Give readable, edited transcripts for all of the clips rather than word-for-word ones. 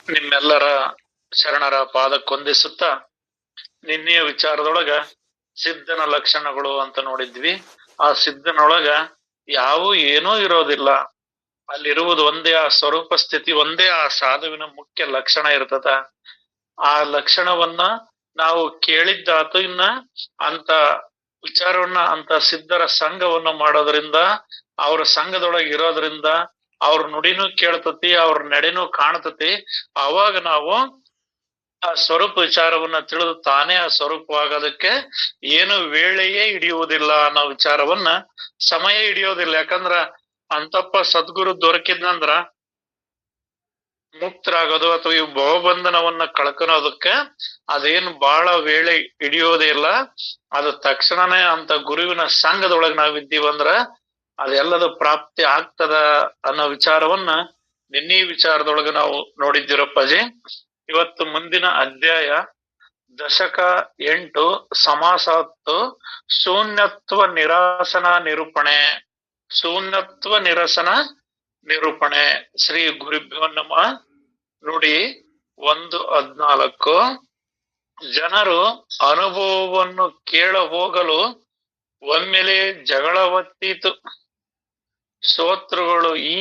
ನಿಮ್ಮೆಲ್ಲರ ಶರಣರ ಪಾದಕ್ಕೊಂದಿಸುತ್ತಾ ನಿನ್ನೆಯ ವಿಚಾರದೊಳಗ ಸಿದ್ಧನ ಲಕ್ಷಣಗಳು ಅಂತ ನೋಡಿದ್ವಿ. ಆ ಸಿದ್ಧನೊಳಗ ಯಾವ ಏನೂ ಇರೋದಿಲ್ಲ, ಅಲ್ಲಿರುವುದು ಒಂದೇ ಆ ಸ್ವರೂಪ ಸ್ಥಿತಿ, ಒಂದೇ ಆ ಸಾಧುವಿನ ಮುಖ್ಯ ಲಕ್ಷಣ ಇರ್ತದ. ಆ ಲಕ್ಷಣವನ್ನ ನಾವು ಕೇಳಿದ್ದಾತು. ಇನ್ನ ಅಂತ ವಿಚಾರವನ್ನ ಅಂತ ಸಿದ್ಧರ ಸಂಘವನ್ನ ಮಾಡೋದ್ರಿಂದ, ಅವ್ರ ಸಂಘದೊಳಗೆ ಇರೋದ್ರಿಂದ ಅವ್ರ ನುಡಿನೂ ಕೇಳ್ತತಿ, ಅವ್ರ ನಡೆನೂ ಕಾಣ್ತತಿ. ಅವಾಗ ನಾವು ಆ ಸ್ವರೂಪ ವಿಚಾರವನ್ನ ತಿಳಿದು ತಾನೇ ಆ ಸ್ವರೂಪವಾಗೋದಕ್ಕೆ ಏನು ವೇಳೆಯೇ ಹಿಡಿಯುವುದಿಲ್ಲ ಅನ್ನೋ ವಿಚಾರವನ್ನ, ಸಮಯ ಹಿಡಿಯೋದಿಲ್ಲ. ಯಾಕಂದ್ರ ಅಂತಪ್ಪ ಸದ್ಗುರು ದೊರಕಿದ್ನಂದ್ರ ಮುಕ್ತರಾಗೋದು ಅಥವಾ ಈ ಭವಬಂಧನವನ್ನ ಕಳ್ಕೊಳೋದಕ್ಕೆ ಅದೇನು ಬಹಳ ವೇಳೆ ಹಿಡಿಯೋದೇ ಇಲ್ಲ. ಅದು ತಕ್ಷಣನೇ ಅಂತ ಗುರುವಿನ ಸಂಘದೊಳಗೆ ನಾವಿದ್ದೀವಂದ್ರ ಅದೆಲ್ಲದ ಪ್ರಾಪ್ತಿ ಆಗ್ತದ ಅನ್ನೋ ವಿಚಾರವನ್ನ ನಿನ್ನೆ ವಿಚಾರದೊಳಗೆ ನಾವು ನೋಡಿದ್ದೀರಪ್ಪಾಜಿ. ಇವತ್ತು ಮುಂದಿನ ಅಧ್ಯಾಯ ದಶಕ 8 ಸಮಾಸ 10 ಶೂನ್ಯತ್ವ ನಿರಾಸನ ನಿರೂಪಣೆ. ಶೂನ್ಯತ್ವ ನಿರಸನ ನಿರೂಪಣೆ. ಶ್ರೀ ಗುರುಭ್ಯೋ ನಮಃ. ನುಡಿ 1:14. ಜನರು ಅನುಭವವನ್ನು ಕೇಳ ಹೋಗಲು ಒಮ್ಮೆಲೆ ಜಗಳವತ್ತಿತು. ಶ್ರೋತೃಗಳು ಈ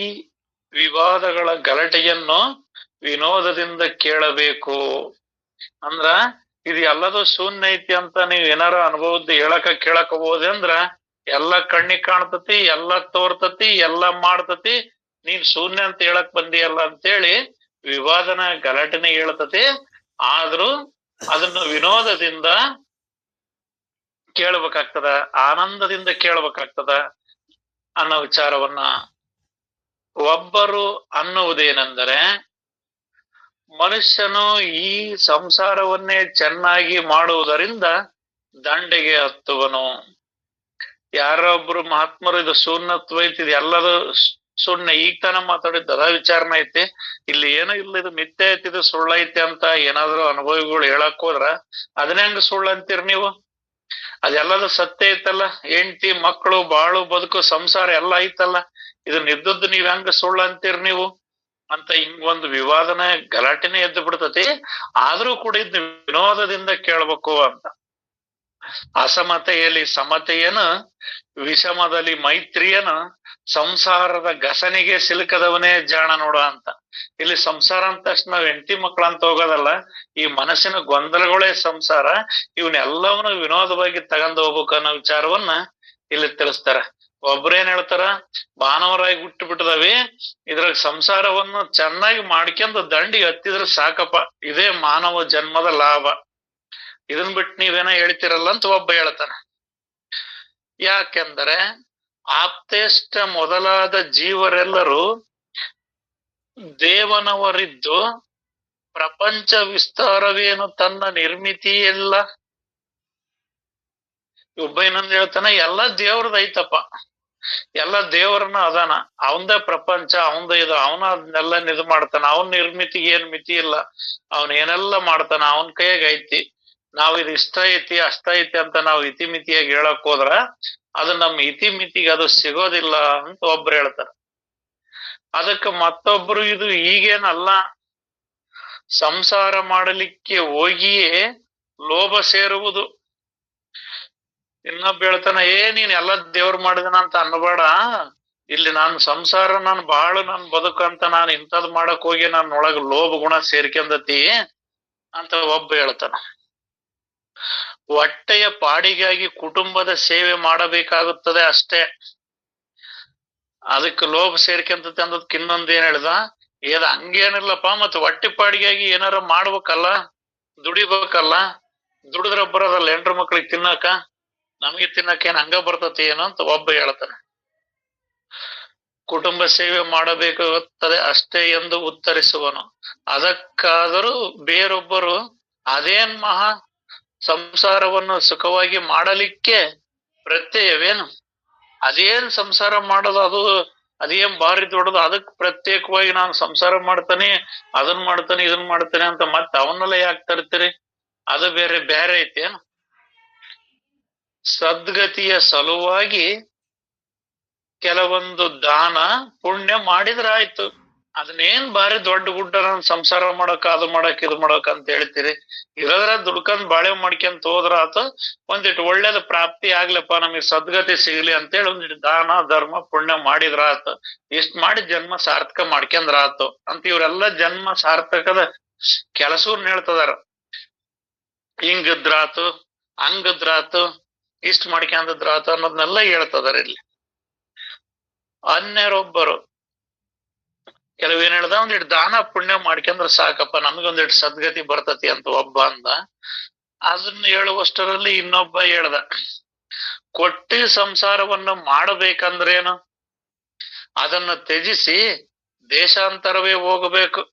ವಿವಾದಗಳ ಗಲಾಟೆಯನ್ನು ವಿನೋದದಿಂದ ಕೇಳಬೇಕು. ಅಂದ್ರ ಇದು ಎಲ್ಲದೂ ಶೂನ್ಯ ಐತಿ ಅಂತ ನೀವ್ ಏನಾರ ಅನುಭವದ್ದು ಕೇಳಕ ಹೋದೆ ಅಂದ್ರ ಎಲ್ಲ ಕಣ್ಣಿಗ್ ಕಾಣ್ತತಿ, ಎಲ್ಲ ತೋರ್ತತಿ, ಎಲ್ಲ ಮಾಡ್ತತಿ. ನೀನ್ ಶೂನ್ಯ ಅಂತ ಹೇಳಕ್ ಬಂದಿಯಲ್ಲ ಅಂತೇಳಿ ವಿವಾದನ ಗಲಾಟೆನ ಹೇಳ್ತತಿ. ಆದ್ರೂ ಅದನ್ನ ವಿನೋದದಿಂದ ಕೇಳ್ಬೇಕಾಗ್ತದ, ಆನಂದದಿಂದ ಕೇಳ್ಬೇಕಾಗ್ತದ ಅನ್ನೋ ವಿಚಾರವನ್ನ. ಒಬ್ಬರು ಅನ್ನುವುದೇನೆಂದರೆ, ಮನುಷ್ಯನು ಈ ಸಂಸಾರವನ್ನೇ ಚೆನ್ನಾಗಿ ಮಾಡುವುದರಿಂದ ದಂಡೆಗೆ ಹತ್ತುವನು. ಯಾರೊಬ್ರು ಮಹಾತ್ಮರು ಇದು ಶೂನ್ಯತ್ವ ಐತಿ, ಇದು ಎಲ್ಲದು ಶೂನ್ಯ, ಈಗ ತಾನ ಮಾತಾಡಿದ್ದ ಅದ ವಿಚಾರನ ಐತಿ, ಇಲ್ಲಿ ಏನೋ ಇಲ್ಲ, ಇದು ಮಿಥ್ಯೆ ಐತಿ, ಇದು ಸುಳ್ಳೈತಿ ಅಂತ ಏನಾದ್ರು ಅನುಭವಿಗಳು ಹೇಳಕ್ ಹೋದ್ರ ಅದನ್ನ ಹೆಂಗ ಸುಳ್ಳು ಅಂತೀರಿ ನೀವು? ಅದೆಲ್ಲದು ಸತ್ಯ ಐತಲ್ಲ. ಹೆಂಡತಿ ಮಕ್ಕಳು ಬಾಳು ಬದುಕು ಸಂಸಾರ ಎಲ್ಲ ಐತಲ್ಲ, ಇದನ್ನ ಇದ್ದದ್ದು ನೀವ್ ಹೆಂಗ ಸುಳ್ಳು ಅಂತೀರಿ ನೀವು ಅಂತ ಹಿಂಗ್ ಒಂದು ವಿವಾದನ ಗಲಾಟೆನೆ ಎದ್ದು ಬಿಡ್ತತಿ. ಆದ್ರೂ ಕೂಡ ಇದ್ ವಿನೋದದಿಂದ ಕೇಳ್ಬೇಕು ಅಂತ. ಅಸಮತೆಯಲ್ಲಿ ಸಮತೆಯೇನು, ವಿಷಮದಲ್ಲಿ ಮೈತ್ರಿಯೇನು, ಸಂಸಾರದ ಘಸನಿಗೆ ಸಿಲುಕದವನೇ ಜಾಣ ನೋಡ ಅಂತ. ಇಲ್ಲಿ ಸಂಸಾರ ಅಂತ ತಕ್ಷಣ ನಾವ್ ಹೆಂಡತಿ ಮಕ್ಳ ಅಂತ ಹೋಗೋದಲ್ಲ, ಈ ಮನಸ್ಸಿನ ಗೊಂದಲಗಳೇ ಸಂಸಾರ. ಇವನ್ನೆಲ್ಲವನ್ನ ವಿನೋದವಾಗಿ ತಗೊಂಡ್ ಹೋಗ್ಬೇಕು ಅನ್ನೋ ವಿಚಾರವನ್ನ ಇಲ್ಲಿ ತಿಳಿಸ್ತಾರ. ಒಬ್ರೇನ್ ಹೇಳ್ತಾರ, ಭಾನುವಾರಾಗಿ ಹುಟ್ಟು ಬಿಟ್ಟದವಿ, ಇದ್ರಾಗ ಸಂಸಾರವನ್ನು ಚೆನ್ನಾಗಿ ಮಾಡ್ಕೊಂಡ್ ದಂಡಿಗೆ ಹತ್ತಿದ್ರೆ ಸಾಕಪ್ಪ, ಇದೇ ಮಾನವ ಜನ್ಮದ ಲಾಭ. ಇದನ್ ಬಿಟ್ಟು ನೀವೇನೋ ಹೇಳ್ತಿರಲ್ಲ ಅಂತ ಒಬ್ಬ ಹೇಳ್ತಾನ. ಯಾಕೆಂದರೆ ಆಪ್ತೇಷ್ಟ ಮೊದಲಾದ ಜೀವರೆಲ್ಲರೂ ದೇವನವರಿದ್ದು ಪ್ರಪಂಚ ವಿಸ್ತಾರವೇನು ತನ್ನ ನಿರ್ಮಿತಿಯೆಲ್ಲ. ಒಬ್ಬ ಏನಂದ್ ಹೇಳ್ತಾನ, ಎಲ್ಲ ದೇವ್ರದ್ ಐತಪ್ಪ, ಎಲ್ಲ ದೇವರನ್ನ ಅದಾನ, ಅವಂದೇ ಪ್ರಪಂಚ, ಅವಂದ ಇದು, ಅವನ ಅದನ್ನೆಲ್ಲ ಇದು ಮಾಡ್ತಾನ, ಅವನ್ ನಿರ್ಮಿತಿಗೆ ಏನ್ ಮಿತಿ ಇಲ್ಲ, ಅವನ್ ಏನೆಲ್ಲ ಮಾಡ್ತಾನ, ಅವನ್ ಕೈಯಾಗ ಐತಿ. ನಾವ್ ಇದು ಇಷ್ಟ ಐತಿ ಅಷ್ಟ ಐತಿ ಅಂತ ನಾವು ಇತಿಮಿತಿಯಾಗಿ ಹೇಳಕ್ ಹೋದ್ರ ಅದು ನಮ್ ಇತಿಮಿತಿಗೆ ಅದು ಸಿಗೋದಿಲ್ಲ ಅಂತ ಒಬ್ರು ಹೇಳ್ತಾರ. ಅದಕ್ಕೆ ಮತ್ತೊಬ್ರು, ಇದು ಈಗೇನಲ್ಲ, ಸಂಸಾರ ಮಾಡಲಿಕ್ಕೆ ಹೋಗಿಯೇ ಲೋಭ ಸೇರುವುದು. ಇನ್ನೊಬ್ಬ ಹೇಳ್ತಾನ, ನೀನ್ ಎಲ್ಲ ದೇವ್ರು ಮಾಡಿದನ ಅಂತ ಅನ್ಬೇಡ, ಇಲ್ಲಿ ನಾನು ಸಂಸಾರ ನಾನು ನಾನು ಬದುಕಂತ ನಾನು ಇಂಥದ್ ಮಾಡಕ್ ಹೋಗಿ ನನ್ನ ಒಳಗ ಲೋಭ ಗುಣ ಸೇರ್ಕೊಂಡತಿ ಅಂತ ಒಬ್ಬ ಹೇಳ್ತಾನ. ಹೊಟ್ಟೆಯ ಪಾಡಿಗಾಗಿ ಕುಟುಂಬದ ಸೇವೆ ಮಾಡಬೇಕಾಗುತ್ತದೆ ಅಷ್ಟೇ, ಅದಕ್ಕೆ ಲೋಭ ಸೇರ್ಕೊಂತತಿ ಅಂದದಕ್ಕೆ ಇನ್ನೊಂದ್ ಏನ್ ಹೇಳ್ದ, ಹಂಗೇನಿಲ್ಲಪ್ಪ, ಮತ್ ಹೊಟ್ಟೆ ಪಾಡಿಗಾಗಿ ಏನಾರ ಮಾಡ್ಬೇಕಲ್ಲ, ದುಡಿಬೇಕಲ್ಲ, ದುಡಿದ್ರ ಬರೋದಲ್ಲ ಹೆಂಡ್ರ ಮಕ್ಳಿಗೆ ತಿನ್ನಕ, ನಮಗೆ ತಿನ್ನಕ ಏನ್ ಹಂಗ ಬರ್ತತಿ ಏನೋ ಅಂತ ಒಬ್ಬ ಹೇಳ್ತಾನೆ. ಕುಟುಂಬ ಸೇವೆ ಮಾಡಬೇಕಾಗುತ್ತದೆ ಅಷ್ಟೇ ಎಂದು ಉತ್ತರಿಸುವನು. ಅದಕ್ಕಾದರೂ ಬೇರೊಬ್ಬರು, ಅದೇನ್ ಮಹಾ ಸಂಸಾರವನ್ನು ಸುಖವಾಗಿ ಮಾಡಲಿಕ್ಕೆ ಪ್ರತ್ಯಯವೇನು, ಅದೇನ್ ಸಂಸಾರ ಮಾಡೋದು, ಅದೇನ್ ಬಾರಿ ದೊಡ್ಡದು, ಅದಕ್ ಪ್ರತ್ಯೇಕವಾಗಿ ನಾನು ಸಂಸಾರ ಮಾಡ್ತಾನೆ, ಅದನ್ ಮಾಡ್ತಾನೆ ಇದನ್ ಮಾಡ್ತಾನೆ ಅಂತ ಮತ್ತೆ ಅವನ್ನೆಲ್ಲ ಯಾಕೆ ತರ್ತೀರಿ, ಅದು ಬೇರೆ ಬೇರೆ ಐತೇನು? ಸದ್ಗತಿಯ ಸಲುವಾಗಿ ಕೆಲವೊಂದು ದಾನ ಪುಣ್ಯ ಮಾಡಿದ್ರ ಆಯ್ತು. ಅದನ್ನೇನ್ ಬಾರಿ ದೊಡ್ಡ ಗುಡ್ಡ ಸಂಸಾರ ಮಾಡಕ್ ಅದು ಮಾಡಕ್ ಇದು ಮಾಡಕ್ ಅಂತ ಹೇಳ್ತೀರಿ. ಇರೋದ್ರ ದುಡ್ಕೊಂಡ್ ಬಾಳೆ ಮಾಡ್ಕೊಂತ ಹೋದ್ರ ಆತ, ಒಂದಿಟ್ಟು ಒಳ್ಳೇದ ಪ್ರಾಪ್ತಿ ಆಗ್ಲಪ್ಪ, ನಮಗ್ ಸದ್ಗತಿ ಸಿಗ್ಲಿ ಅಂತೇಳಿ ಒಂದಿಟ್ಟು ದಾನ ಧರ್ಮ ಪುಣ್ಯ ಮಾಡಿದ್ರ ಆತ, ಇಷ್ಟ್ ಮಾಡಿ ಜನ್ಮ ಸಾರ್ಥಕ ಮಾಡ್ಕೊಂಡ್ರ ಆತು ಅಂತ ಇವ್ರೆಲ್ಲಾ ಜನ್ಮ ಸಾರ್ಥಕದ ಕೆಲಸವನ್ನ ಹೇಳ್ತದಾರ. ಹಿಂಗದ್ರಾತು ಹಂಗದ್ರಾತು ಇಷ್ಟ ಮಾಡ್ಕೊಂಡದ್ರಾತು ಅನ್ನೋದ್ನೆಲ್ಲ ಹೇಳ್ತದಾರ ಇಲ್ಲಿ. ಅನ್ಯರೊಬ್ಬರು ಕೆಲವೇನ್ ಹೇಳ್ದ, ಒಂದಿಟ್ಟು ದಾನ ಪುಣ್ಯ ಮಾಡ್ಕೊಂಡ್ರ ಸಾಕಪ್ಪ, ನಮಗೊಂದಿಟ್ಟು ಸದ್ಗತಿ ಬರ್ತತಿ ಅಂತ ಒಬ್ಬ ಅಂದ. ಅದನ್ನ ಹೇಳುವಷ್ಟರಲ್ಲಿ ಇನ್ನೊಬ್ಬ ಹೇಳ್ದ, ಕೊಟ್ಟಿ ಸಂಸಾರವನ್ನು ಮಾಡಬೇಕಂದ್ರೇನು, ಅದನ್ನು ತ್ಯಜಿಸಿ ದೇಶಾಂತರವೇ ಹೋಗಬೇಕು.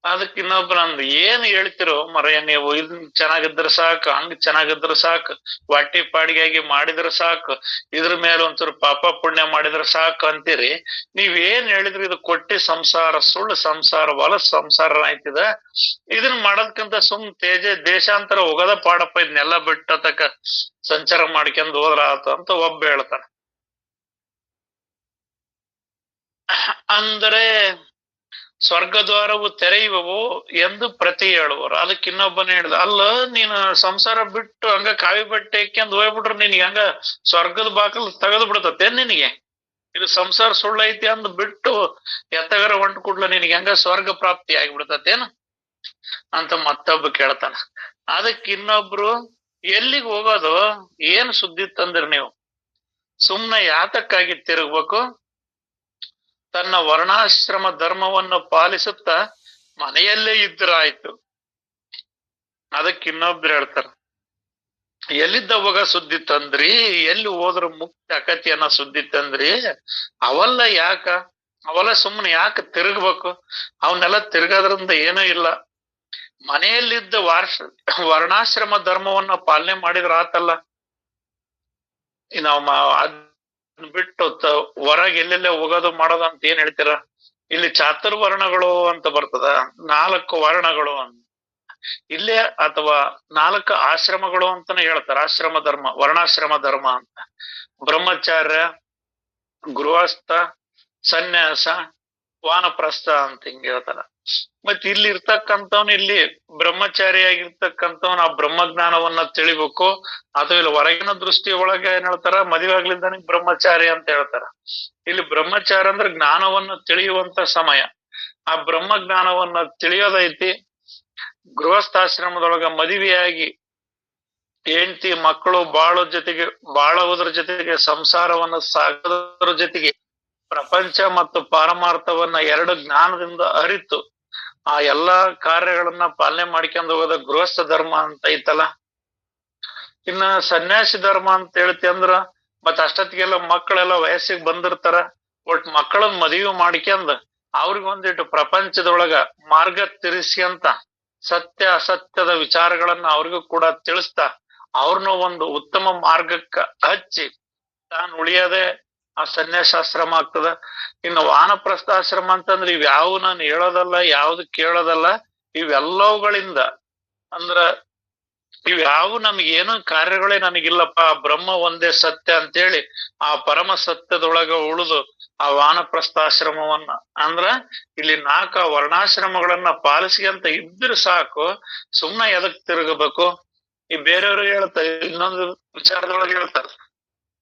ಅದಕ್ಕೆ ಇನ್ನೊಬ್ರು ಅಂದ್, ಏನ್ ಹೇಳ್ತಿರೋ ಮರಯ್ಯ ನೀವು, ಇದನ್ ಚೆನ್ನಾಗಿದ್ರ ಸಾಕು, ಹಂಗ್ ಚೆನ್ನಾಗಿದ್ರ ಸಾಕು, ಹೊಟ್ಟಿ ಪಾಡಿಗಾಗಿ ಮಾಡಿದ್ರ ಸಾಕು, ಇದ್ರ ಮೇಲೆ ಒಂಚೂರು ಪಾಪ ಪುಣ್ಯ ಮಾಡಿದ್ರ ಸಾಕು ಅಂತೀರಿ. ನೀವೇನ್ ಹೇಳಿದ್ರಿ ಇದು ಕೊಟ್ಟಿ ಸಂಸಾರ, ಸುಳ್ಳು ಸಂಸಾರ, ಹೊಲಸ್ ಸಂಸಾರ ಆಯ್ತಿದ. ಇದನ್ ಮಾಡೋದ್ಕಿಂತ ದೇಶಾಂತರ ಹೋಗೋದ ಪಾಡಪ್ಪ, ಇದನ್ನೆಲ್ಲ ಬಿಟ್ಟತಕ್ಕ ಸಂಚಾರ ಮಾಡ್ಕೊಂಡ್ ಹೋದ್ರ ಆತ ಅಂತ ಒಬ್ಬ ಹೇಳ್ತಾನೆ. ಅಂದರೆ ಸ್ವರ್ಗದ್ವಾರವು ತೆರೆಯುವವು ಎಂದು ಪ್ರತಿ ಹೇಳುವರು. ಅದಕ್ಕೆ ಇನ್ನೊಬ್ಬನ ಹೇಳ್ದ, ಅಲ್ಲ ನೀನು ಸಂಸಾರ ಬಿಟ್ಟು ಹಂಗ ಕಾವಿ ಬಟ್ಟೆ ಹಾಕ್ಯಂದ್ ಹೋಗ್ಬಿಟ್ರೆ ನಿನಗೆ ಹಂಗ ಸ್ವರ್ಗದ ಬಾಕಲ್ ತೆಗೆದು ಬಿಡ್ತತೆ ನಿನಗೆ, ಇದು ಸಂಸಾರ ಸುಳ್ಳೈತಿ ಅಂದ್ ಬಿಟ್ಟು ಎತ್ತಗರ ಹೊಂಟ್ ಕೂಡ್ಲ ನಿನಗೆ ಹಂಗ ಸ್ವರ್ಗ ಪ್ರಾಪ್ತಿ ಆಗಿಬಿಡ್ತತೇನು ಅಂತ ಮತ್ತೊಬ್ಬ ಕೇಳ್ತಾನ. ಅದಕ್ಕೆ ಇನ್ನೊಬ್ರು, ಎಲ್ಲಿಗೆ ಹೋಗೋದು, ಏನ್ ಸುದ್ದಿ ತಂದ್ರಿ ನೀವು, ಸುಮ್ನೆ ಯಾತಕ್ಕಾಗಿ ತಿರುಗ್ಬೇಕು, ತನ್ನ ವರ್ಣಾಶ್ರಮ ಧರ್ಮವನ್ನು ಪಾಲಿಸುತ್ತಾ ಮನೆಯಲ್ಲೇ ಇದ್ರಾಯ್ತು. ಅದಕ್ಕೆ ಇನ್ನೊಬ್ರು ಹೇಳ್ತಾರ, ಎಲ್ಲಿದ್ದ ಹೋಗ ಸುದ್ದಿ ತಂದ್ರಿ, ಎಲ್ಲಿ ಹೋದ್ರ ಮುಕ್ತಿ ಅಕತಿ ಅನ್ನೋ ಸುದ್ದಿ ತಂದ್ರಿ, ಅವೆಲ್ಲ ಯಾಕ, ಅವೆಲ್ಲ ಸುಮ್ಮನೆ ಯಾಕೆ ತಿರುಗ್ಬೇಕು, ಅವನ್ನೆಲ್ಲ ತಿರ್ಗೋದ್ರಿಂದ ಏನೂ ಇಲ್ಲ. ಮನೆಯಲ್ಲಿದ್ದ ವರ್ಣಾಶ್ರಮ ಧರ್ಮವನ್ನ ಪಾಲನೆ ಮಾಡಿದ್ರ ಆತಲ್ಲ. ನಾವು ಬಿಟ್ಟು ಹೊರಗೆ ಎಲ್ಲೆಲ್ಲ ಹೋಗೋದು ಮಾಡೋದು ಅಂತ ಏನ್ ಹೇಳ್ತೀರ, ಇಲ್ಲಿ ಚಾತುರ್ವರ್ಣಗಳು ಅಂತ ಬರ್ತದ, 4 ವರ್ಣಗಳು ಇಲ್ಲೇ, ಅಥವಾ 4 ಆಶ್ರಮಗಳು ಅಂತಾನೆ ಹೇಳ್ತಾರ. ಆಶ್ರಮ ಧರ್ಮ, ವರ್ಣಾಶ್ರಮ ಧರ್ಮ ಅಂತ, ಬ್ರಹ್ಮಚಾರ್ಯ, ಗೃಹಸ್ಥ, ಸನ್ಯಾಸ, ವಾನಪ್ರಸ್ಥ ಅಂತ ಹಿಂಗ ಹೇಳ್ತಾರ. ಮತ್ ಇಲ್ಲಿ ಇರ್ತಕ್ಕಂಥವ್ನು, ಇಲ್ಲಿ ಬ್ರಹ್ಮಚಾರಿಯಾಗಿರ್ತಕ್ಕಂಥವ್ನು ಆ ಬ್ರಹ್ಮಜ್ಞಾನವನ್ನ ತಿಳಿಬೇಕು. ಅಥವಾ ಇಲ್ಲಿ ಹೊರಗಿನ ದೃಷ್ಟಿ ಒಳಗೆ ಏನ್ ಹೇಳ್ತಾರ, ಮದುವೆ ಆಗ್ಲಿದ್ದಾನೆ ಬ್ರಹ್ಮಚಾರಿ ಅಂತ ಹೇಳ್ತಾರ. ಇಲ್ಲಿ ಬ್ರಹ್ಮಚಾರಿ ಅಂದ್ರೆ ಜ್ಞಾನವನ್ನ ತಿಳಿಯುವಂತ ಸಮಯ. ಆ ಬ್ರಹ್ಮ ಜ್ಞಾನವನ್ನ ತಿಳಿಯೋದೈತಿ. ಗೃಹಸ್ಥಾಶ್ರಮದೊಳಗ ಮದುವೆಯಾಗಿ ಹೆಂಡತಿ ಮಕ್ಕಳು ಬಾಳುವುದ್ರ ಜೊತೆಗೆ ಸಂಸಾರವನ್ನ ಸಾಗೋದ್ರ ಜೊತೆಗೆ ಪ್ರಪಂಚ ಮತ್ತು ಪಾರಮಾರ್ಥವನ್ನ 2 ಜ್ಞಾನದಿಂದ ಅರಿತು ಆ ಎಲ್ಲಾ ಕಾರ್ಯಗಳನ್ನ ಪಾಲನೆ ಮಾಡ್ಕೊಂಡ್ ಹೋಗೋದ ಗೃಹಸ್ಥ ಧರ್ಮ ಅಂತ ಐತಲ್ಲ. ಇನ್ನ ಸನ್ಯಾಸಿ ಧರ್ಮ ಅಂತ ಹೇಳ್ತಿ ಅಂದ್ರ, ಮತ್ ಅಷ್ಟೊತ್ತಿಗೆಲ್ಲ ಮಕ್ಕಳೆಲ್ಲ ವಯಸ್ಸಿಗೆ ಬಂದಿರ್ತಾರ, ಒಟ್ ಮಕ್ಕಳನ್ನ ಮದುವೆ ಮಾಡ್ಕೊಂಡ್ ಅವ್ರಿಗೊಂದಿಟ್ಟು ಪ್ರಪಂಚದೊಳಗ ಮಾರ್ಗ ತಿರ್ಸ್ಯಂತ ಸತ್ಯ ಅಸತ್ಯದ ವಿಚಾರಗಳನ್ನ ಅವ್ರಿಗೂ ಕೂಡ ತಿಳಿಸ್ತಾ ಅವ್ರನ್ನ ಒಂದು ಉತ್ತಮ ಮಾರ್ಗಕ್ಕ ಹಚ್ಚಿ ತಾನು ಉಳಿಯೋದೇ ಆ ಸನ್ಯಾಸಾಶ್ರಮ ಆಗ್ತದ. ಇನ್ನು ವಾನಪ್ರಸ್ಥಾಶ್ರಮ ಅಂತಂದ್ರೆ ಇವ್ಯಾವು ನಾನು ಹೇಳೋದಲ್ಲ, ಯಾವ್ದು ಕೇಳೋದಲ್ಲ, ಇವೆಲ್ಲವುಗಳಿಂದ ಅಂದ್ರ ಇವ್ಯಾವು ನಮ್ಗೇನು ಕಾರ್ಯಗಳೇ ನನಗಿಲ್ಲಪ್ಪ, ಬ್ರಹ್ಮ ಒಂದೇ ಸತ್ಯ ಅಂತೇಳಿ ಆ ಪರಮ ಸತ್ಯದೊಳಗ ಉಳಿದು ಆ ವಾನಪ್ರಸ್ಥಾಶ್ರಮವನ್ನ ಅಂದ್ರ ಇಲ್ಲಿ 4 ವರ್ಣಾಶ್ರಮಗಳನ್ನ ಪಾಲಿಸ್ಕೊಂತ ಇದ್ರೆ ಸಾಕು, ಸುಮ್ನೆ ಎದಕ್ ತಿರುಗಬೇಕು. ಈ ಬೇರೆಯವರು ಹೇಳ್ತಾರೆ, ಇನ್ನೊಂದು ವಿಚಾರದೊಳಗೆ ಹೇಳ್ತಾರೆ,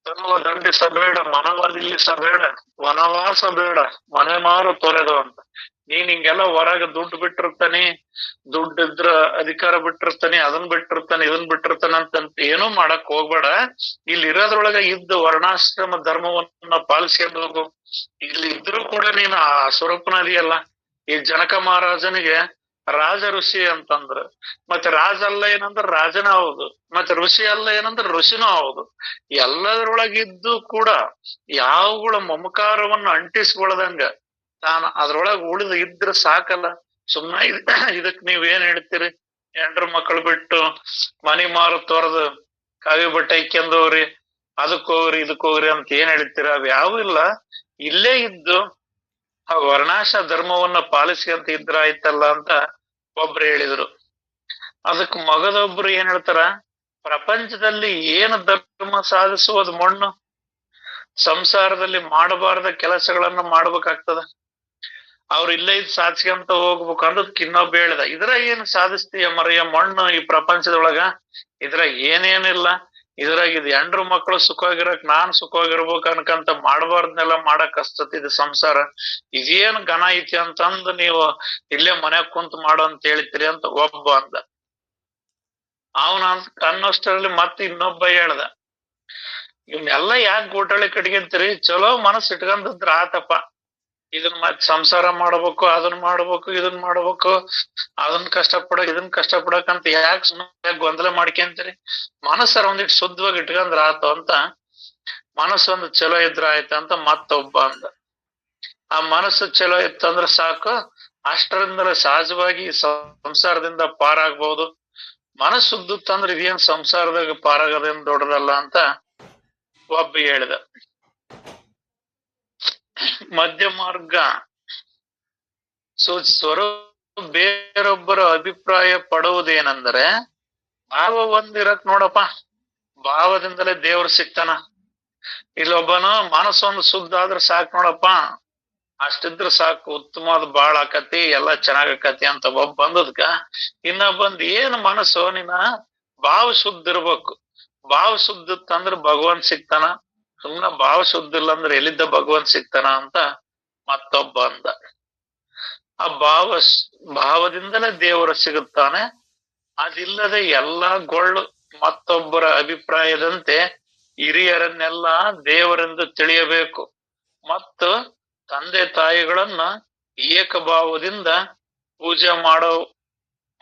ತನ್ನುವ ದಂಡಿಸಬೇಡ, ಮನವದಿಲ್ಲಿಸಬೇಡ, ವನವಾಸ ಬೇಡ, ಮನೆ ಮಾರು ತೊರೆದು ಅಂತ. ನೀನ್ ಹಿಂಗೆಲ್ಲ ಹೊರಗೆ ದುಡ್ಡು ಬಿಟ್ಟಿರ್ತಾನೆ, ದುಡ್ಡಿದ್ರ ಅಧಿಕಾರ ಬಿಟ್ಟಿರ್ತಾನೆ, ಅದನ್ ಬಿಟ್ಟಿರ್ತಾನೆ, ಇದನ್ ಬಿಟ್ಟಿರ್ತಾನೆ ಅಂತಂತ ಏನೂ ಮಾಡಕ್ ಹೋಗ್ಬೇಡ. ಇಲ್ಲಿ ಇರೋದ್ರೊಳಗ ಇದ್ದು ವರ್ಣಾಶ್ರಮ ಧರ್ಮವನ್ನ ಪಾಲಿಸ್ಕೊಂಡು ಹೋಗು. ಇಲ್ಲಿ ಇದ್ರು ಕೂಡ ನೀನು ಆ ಸ್ವರೂಪನದಿಯಲ್ಲ. ಈ ಜನಕ ಮಹಾರಾಜನಿಗೆ ರಾಜ ಋಷಿ ಅಂತಂದ್ರ, ಮತ್ತೆ ರಾಜ ಅಲ್ಲ ಏನಂದ್ರ ರಾಜನ ಹೌದು, ಮತ್ತೆ ಋಷಿ ಅಲ್ಲ ಏನಂದ್ರ ಋಷಿನೂ ಹೌದು. ಎಲ್ಲದರೊಳಗಿದ್ದು ಕೂಡ ಯಾವುಗಳ ಮಮಕಾರವನ್ನ ಅಂಟಿಸ್ಕೊಳ್ದಂಗ ತಾನು ಅದ್ರೊಳಗ ಉಳಿದು ಇದ್ರ ಸಾಕಲ್ಲ. ಸುಮ್ನೆ ಇದಕ್ ನೀವ್ ಏನ್ ಹೇಳ್ತೀರಿ, 2 ಮಕ್ಕಳು ಬಿಟ್ಟು ಮನಿ ಮಾರು ತೊರೆದು ಕಾವಿ ಬಟ್ಟೆ ಇಕ್ಕೊಂಡವ್ರಿ, ಅದಕ್ ಹೋಗ್ರಿ ಇದಕ್ ಹೋಗ್ರಿ ಅಂತ ಏನ್ ಹೇಳ್ತೀರ, ಅವ್ ಯಾವು ಇಲ್ಲ. ಇಲ್ಲೇ ಇದ್ದು ಆ ವರ್ಣಾಶ ಧರ್ಮವನ್ನ ಪಾಲಿಸ್ಕೊಂತ ಇದ್ರ ಆಯ್ತಲ್ಲ ಅಂತ ಒಬ್ರು ಹೇಳಿದ್ರು. ಅದಕ್ ಮಗದೊಬ್ರು ಏನ್ ಹೇಳ್ತಾರ, ಪ್ರಪಂಚದಲ್ಲಿ ಏನು ಧರ್ಮ ಸಾಧಿಸುವುದು ಮಣ್ಣು, ಸಂಸಾರದಲ್ಲಿ ಮಾಡಬಾರದ ಕೆಲಸಗಳನ್ನ ಮಾಡ್ಬೇಕಾಗ್ತದ. ಅವ್ರು ಇಲ್ಲೇ ಇದ್ ಸಾಧಿಸ್ಕೊಂತ ಹೋಗ್ಬೇಕು ಅನ್ನೋದಕ್ ಇನ್ನೊಬ್ಬ ಹೇಳ್ದ, ಇದ್ರಾಗ ಏನ್ ಸಾಧಿಸ್ತೀಯ ಮರಯ್ಯ, ಮಣ್ಣು ಈ ಪ್ರಪಂಚದೊಳಗ ಇದ್ರಾಗ ಏನೇನಿಲ್ಲ, ಇದ್ರಾಗ ಇದು ಹೆಂಡ್ರು ಮಕ್ಕಳು ಸುಖವಾಗಿರಕ್ ನಾನ್ ಸುಖವಾಗಿರ್ಬೇಕು ಅನ್ಕಂತ ಮಾಡಬಾರ್ದನ್ನೆಲ್ಲ ಮಾಡಕ್ ಹಸ್ತತಿ ಇದು ಸಂಸಾರ, ಇದೇನ್ ಘನ ಐತಿ ಅಂತಂದ್ ನೀವು ಇಲ್ಲೇ ಮನ್ಯಾಗ ಕುಂತ್ ಮಾಡು ಅಂತ ಹೇಳ್ತೀರಿ ಅಂತ ಒಬ್ಬ ಅಂದ. ಅವನ ಅನ್ನೋಷ್ಟರಲ್ಲಿ ಮತ್ತೆ ಇನ್ನೊಬ್ಬ ಹೇಳ್ದ, ಇವನ್ನೆಲ್ಲ ಯಾಕೆ ಗೋಟಾಳಿ ಕಟ್ಕೊಂತೀರಿ, ಚಲೋ ಮನಸ್ಸು ಇಟ್ಕೊಂಡ್ರ ಆತಪ್ಪ, ಇದನ್ ಮತ್ ಸಂಸಾರ ಮಾಡ್ಬೇಕು, ಅದನ್ ಮಾಡ್ಬೇಕು, ಇದನ್ ಮಾಡ್ಬೇಕು, ಅದನ್ ಇದನ್ ಕಷ್ಟ ಪಡಕಂತ ಯಾಕೆ ಸುಮ್ಮನೆ ಗೊಂದಲ ಮಾಡ್ಕೊಂತೀರಿ, ಮನಸ್ಸರ ಒಂದಿಟ್ಟು ಶುದ್ಧವಾಗಿ ಇಟ್ಕೊಂಡ್ರ ಆತು ಅಂತ, ಮನಸ್ಸೊಂದು ಚಲೋ ಇದ್ರ ಆಯ್ತ ಅಂತ ಮತ್ತೊಬ್ಬ ಅಂದ. ಆ ಮನಸ್ಸು ಚಲೋ ಇತ್ತಂದ್ರ ಸಾಕು, ಅಷ್ಟರಿಂದಲೇ ಸಹಜವಾಗಿ ಸಂಸಾರದಿಂದ ಪಾರಾಗ್ಬಹುದು, ಮನಸ್ಸು ಶುದ್ಧತ್ತಂದ್ರ ಇದೇನ್ ಸಂಸಾರದಾಗ ಪಾರಾಗದೇನ್ ದೊಡ್ಡದಲ್ಲ ಅಂತ ಒಬ್ಬ ಹೇಳಿದ. ಮಧ್ಯ ಮಾರ್ಗ ಸೂಚಿಸುವರು ಬೇರೊಬ್ಬರ ಅಭಿಪ್ರಾಯ ಪಡುವುದೇನೆಂದರೆ, ಭಾವ ಒಂದಿರಕ್ ನೋಡಪ್ಪ, ಭಾವದಿಂದಲೇ ದೇವ್ರು ಸಿಗ್ತಾನ, ಇಲ್ಲೊಬ್ಬನು ಮನಸ್ಸೊಂದು ಶುದ್ಧ ಆದ್ರೆ ಸಾಕು ನೋಡಪ್ಪ, ಅಷ್ಟಿದ್ರ ಸಾಕು, ಉತ್ತಮವಾದ ಬಾಳ್ ಆಕತಿ, ಎಲ್ಲಾ ಚೆನ್ನಾಗ್ ಆಕತಿ ಅಂತ ಒಬ್ಬ ಬಂದದ್ಕ ಇನ್ನೊಬ್ಬಂದ್ ಏನ್ ಮನಸ್ಸು ನಿನ್ನ ಭಾವ ಶುದ್ಧ ಇರ್ಬೇಕು, ಭಾವ ಶುದ್ಧ ತಂದ್ರ ಭಗವಂತ ಸಿಗ್ತಾನ, ಸುಮ್ನ ಭಾವ ಶುದ್ಧ ಇಲ್ಲ ಅಂದ್ರೆ ಎಲ್ಲಿದ್ದ ಭಗವಂತ ಸಿಗ್ತಾನ ಅಂತ ಮತ್ತೊಬ್ಬ ಅಂದ. ಆ ಭಾವದಿಂದಲೇ ದೇವರು ಸಿಗುತ್ತಾನೆ, ಅದಿಲ್ಲದೆ ಎಲ್ಲಾ ಗೊಳ್ಳು ಮತ್ತೊಬ್ಬರ ಅಭಿಪ್ರಾಯದಂತೆ ಹಿರಿಯರನ್ನೆಲ್ಲ ದೇವರೆಂದು ತಿಳಿಯಬೇಕು ಮತ್ತು ತಂದೆ ತಾಯಿಗಳನ್ನ ಏಕಭಾವದಿಂದ ಪೂಜೆ